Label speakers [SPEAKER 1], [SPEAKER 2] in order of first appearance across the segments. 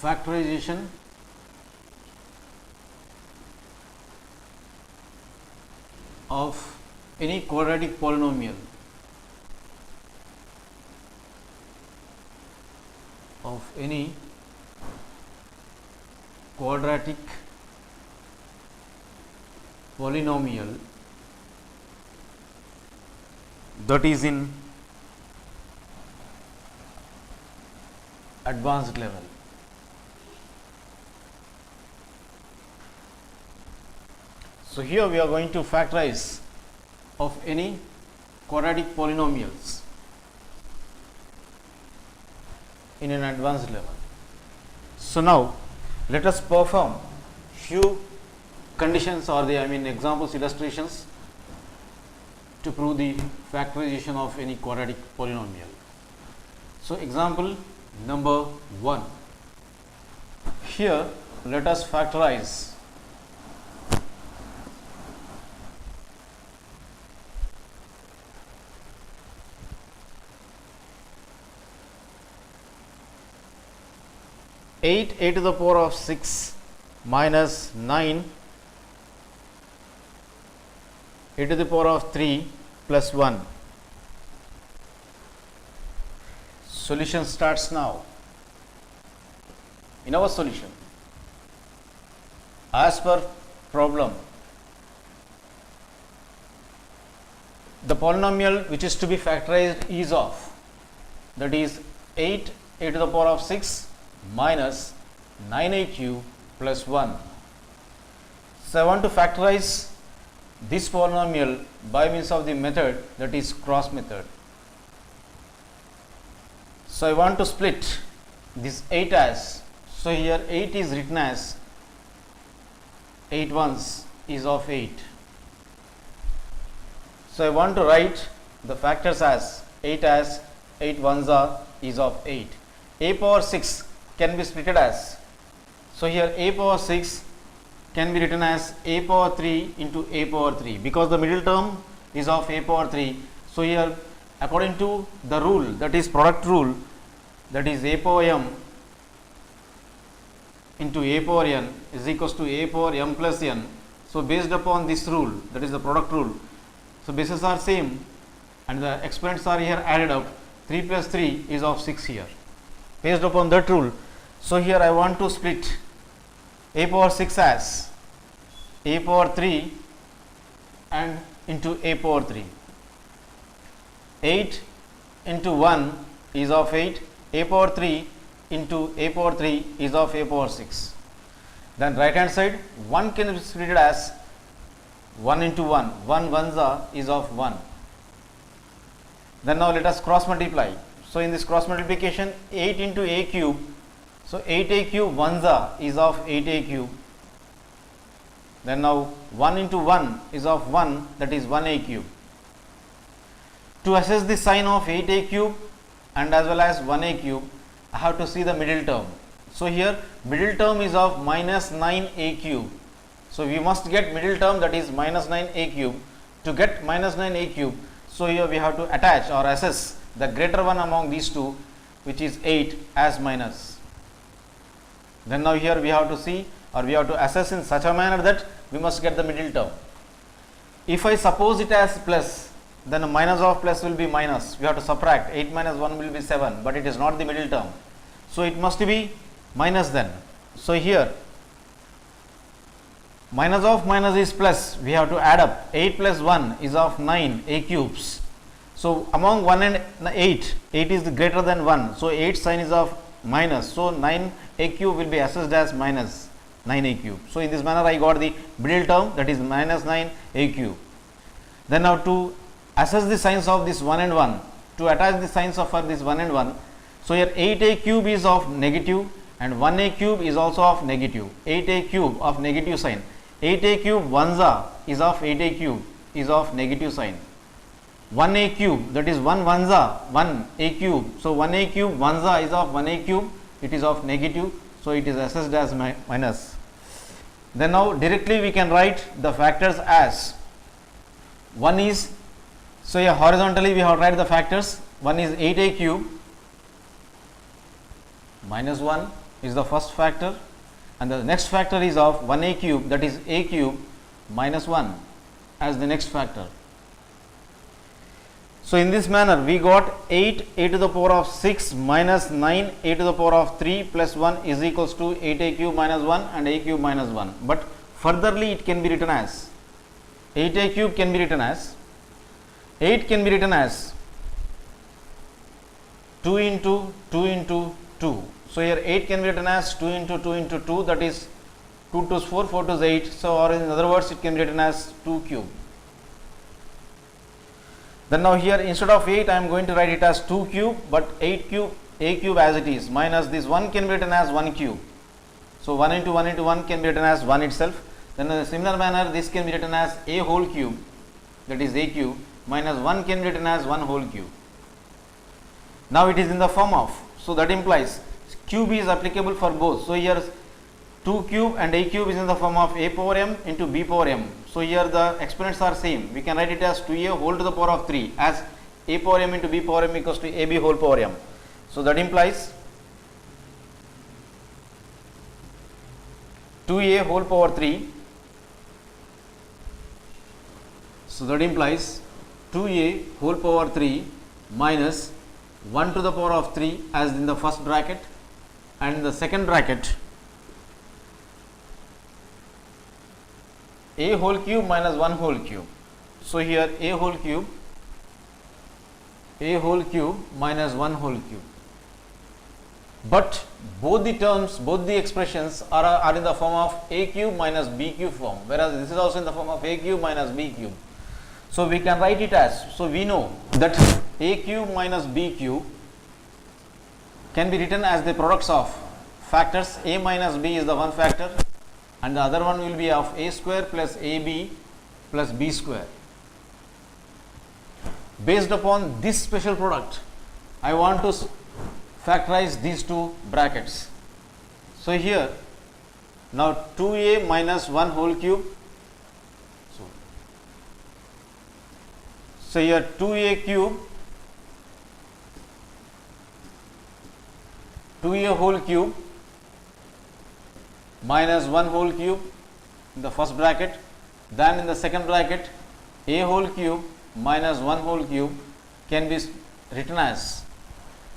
[SPEAKER 1] factorization of any quadratic polynomial that is in advanced level. So here we are going to factorize of any quadratic polynomials in an advanced level. So now let us perform few conditions or the examples, illustrations to prove the factorization of any quadratic polynomial. So example number 1. Here let us factorize eight a to the power of 6 minus 9 a to the power of 3 plus 1. Solution starts now. In our solution, as per problem, the polynomial which is to be factorized is of, that is 8 a to the power of 6 minus 9a cube plus 1. So I want to factorize this polynomial by means of the method that is cross method. So I want to split this 8 as, so here 8 is written as 8 ones is of 8. So I want to write the factors as 8 ones are is of 8. A power 6 can be splitted as, so here a power 6 can be written as a power 3 into a power 3, because the middle term is of a power 3. So here according to the rule, that is product rule, that is a power m into a power n is equals to a power m plus n. So based upon this rule, that is the product rule, so bases are same and the exponents are here added up, 3 plus 3 is of 6 here. Based upon that rule, so here I want to split a power 6 as a power 3 and into a power 3. 8 into 1 is of 8, a power 3 into a power 3 is of a power 6. Then right hand side 1 can be split as 1 into 1, 1 ones are is of 1. Then now let us cross multiply. So in this cross multiplication, 8 into a cube, so 8a cube ones are is of 8a cube. Then now 1 into 1 is of 1, that is 1a cube. To assess the sign of 8a cube and as well as 1a cube, I have to see the middle term. So here middle term is of minus 9a cube. So we must get middle term, that is minus 9a cube. To get minus 9a cube, so here we have to attach or assess the greater one among these two, which is 8 as minus. Then now here we have to see or we have to assess in such a manner that we must get the middle term. If I suppose it as plus, then a minus of plus will be minus. We have to subtract, 8 minus 1 will be 7, but it is not the middle term. So it must be minus then. So here minus of minus is plus, we have to add up, 8 plus 1 is of 9 a cubes. So among 1 and 8, 8 is greater than 1. So 8 sign is of minus. So 9 a cube will be assessed as minus 9 a cube. So in this manner I got the middle term, that is minus 9 a cube. Then now to assess the signs of this 1 and 1, to attach the signs of for this 1 and 1. So here 8a cube is of negative and 1a cube is also of negative. 8a cube of negative sign. 8a cube ones is of 8a cube is of negative sign. 1a cube, that is 1 ones 1a cube. So 1a cube ones is of 1a cube, it is of negative. So it is assessed as minus. Then now directly we can write the factors as 1 is, so here horizontally we have to write the factors. 1 is 8a cube minus 1 is the first factor, and the next factor is of 1a cube, that is a cube minus 1 as the next factor. So, in this manner we got 8 a to the power of 6 minus 9 a to the power of 3 plus 1 is equals to 8a cube minus 1 and a cube minus 1. But furtherly it can be written as 8a cube can be written as 8 can be written as 2 into 2 into 2. So, here 8 can be written as 2 into 2 into 2, that is 2 to 4, 4 to 8. So, or in other words it can be written as 2 cube. Then now here instead of 8 I am going to write it as 2 cube, but 8 cube a cube as it is, minus this 1 can be written as 1 cube. So, 1 into 1 can be written as 1 itself. Then in a similar manner this can be written as a whole cube, that is a cube, minus 1 can be written as 1 whole cube. Now it is in the form of, so that implies cube is applicable for both. So, here 2 cube and a cube is in the form of a power m into b power m. So, here the exponents are same, we can write it as 2a whole to the power of 3 as a power m into b power m equals to ab whole power m. So, that implies 2a whole power 3. So, that implies 2a whole power 3 minus 1 to the power of 3 as in the first bracket, and in the second bracket a whole cube minus 1 whole cube. So, here a whole cube minus 1 whole cube, but both the terms, both the expressions are in the form of a cube minus b cube form, whereas this is also in the form of a cube minus b cube. So, we can write it as, so we know that a cube minus b cube can be written as the products of factors a minus b is the one factor, and the other one will be of a square plus ab plus b square. Based upon this special product, I want to factorize these two brackets. So, here now 2a minus 1 whole cube. So, here 2a cube, 2a whole cube minus 1 whole cube in the first bracket, then in the second bracket a whole cube minus 1 whole cube can be written as,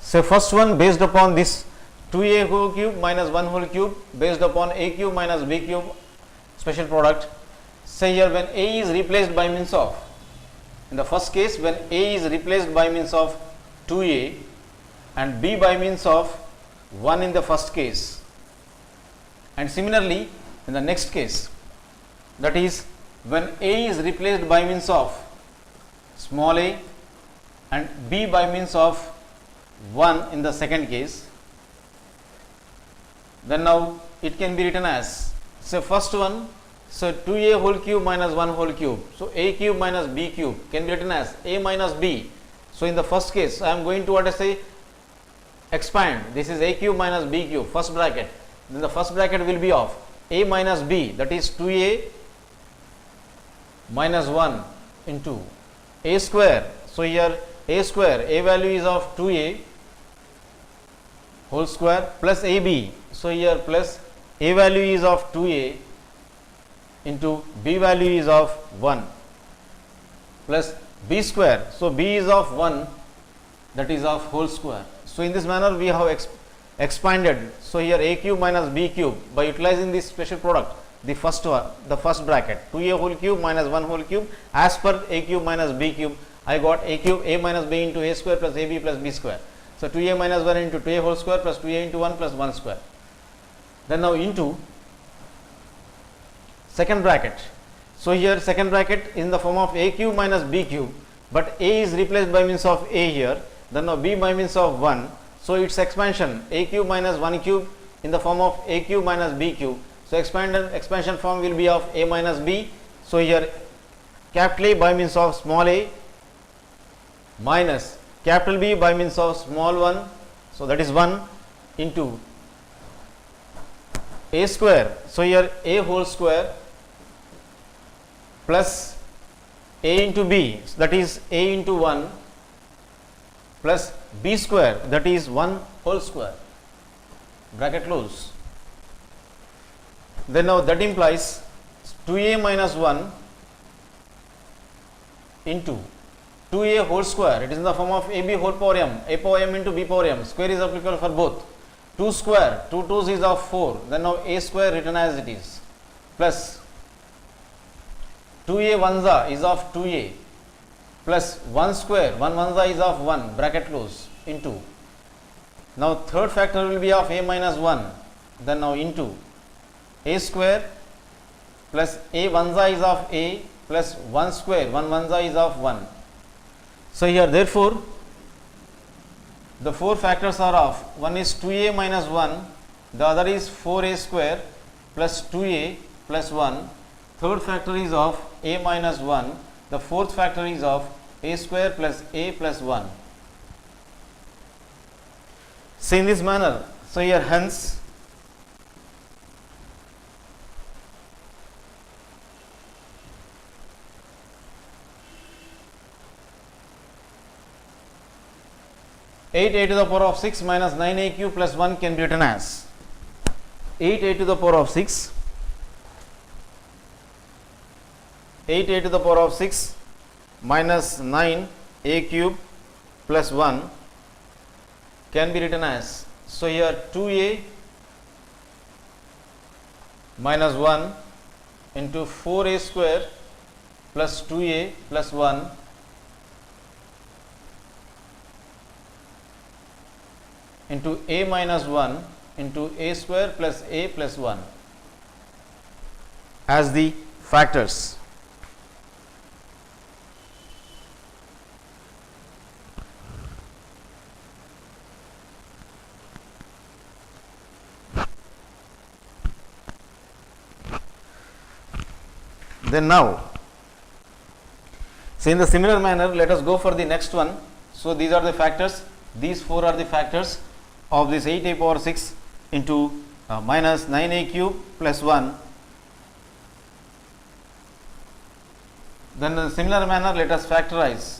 [SPEAKER 1] so first one based upon this 2a whole cube minus 1 whole cube based upon a cube minus b cube special product. Say here when a is replaced by means of, in the first case when a is replaced by means of 2a and b by means of 1 in the first case, and similarly in the next case, that is when a is replaced by means of small a and b by means of 1 in the second case, then now it can be written as, so first one, so 2a whole cube minus 1 whole cube, so a cube minus b cube can be written as a minus b. So, in the first case I am going to what I say expand, this is a cube minus b cube first bracket, then the first bracket will be of a minus b, that is 2a minus 1 into a square. So, here a square, a value is of 2a whole square plus ab. So, here plus a value is of 2a into b value is of 1 plus b square. So, b is of 1, that is of whole square. So, in this manner we have expanded. So, here a cube minus b cube by utilizing this special product, the first one, the first bracket 2a whole cube minus 1 whole cube as per a cube minus b cube, I got a cube a minus b into a square plus ab plus b square. So, 2a minus 1 into 2a whole square plus 2a into 1 plus 1 square. Then now into second bracket. So, here second bracket in the form of a cube minus b cube, but a is replaced by means of a here, then now b by means of 1. So, its expansion a cube minus 1 cube in the form of a cube minus b cube. So, expansion form will be of a minus b. So, here capital A by means of small a minus capital B by means of small 1. So, that is 1 into a square. So, here a whole square plus a into b, that is a into 1 plus b square, that is 1 whole square. bracket close. Then now that implies 2a minus 1 into 2a whole square, it is in the form of ab whole power m, a power m into b power m, square is applicable for both. 2 square, 2 2s is of 4, then now a square written as it is, plus 2a ones is of 2a, plus 1 square, 1 ones is of 1, bracket close, into. Now third factor will be of a minus 1, then now into a square plus a ones is of a plus 1 square, 1 ones is of 1. So here therefore the four factors are of, one is 2a minus 1, the other is 4a square plus 2a plus 1, third factor is of a minus 1, the fourth factor is of a square plus a plus 1. So in this manner, so here hence eight a to the power of 6 minus 9a cube plus 1 can be written as 8a to the power of 6, 8a to the power of 6 minus 9a cube plus 1 can be written as, so here 2a minus 1 into 4a square plus 2a plus 1 into a minus 1 into a square plus a plus 1 as the factors. Then now, so in the similar manner, let us go for the next one. So these are the factors, these four are the factors of this 8a power 6 into minus 9a cube plus 1. Then in a similar manner, let us factorize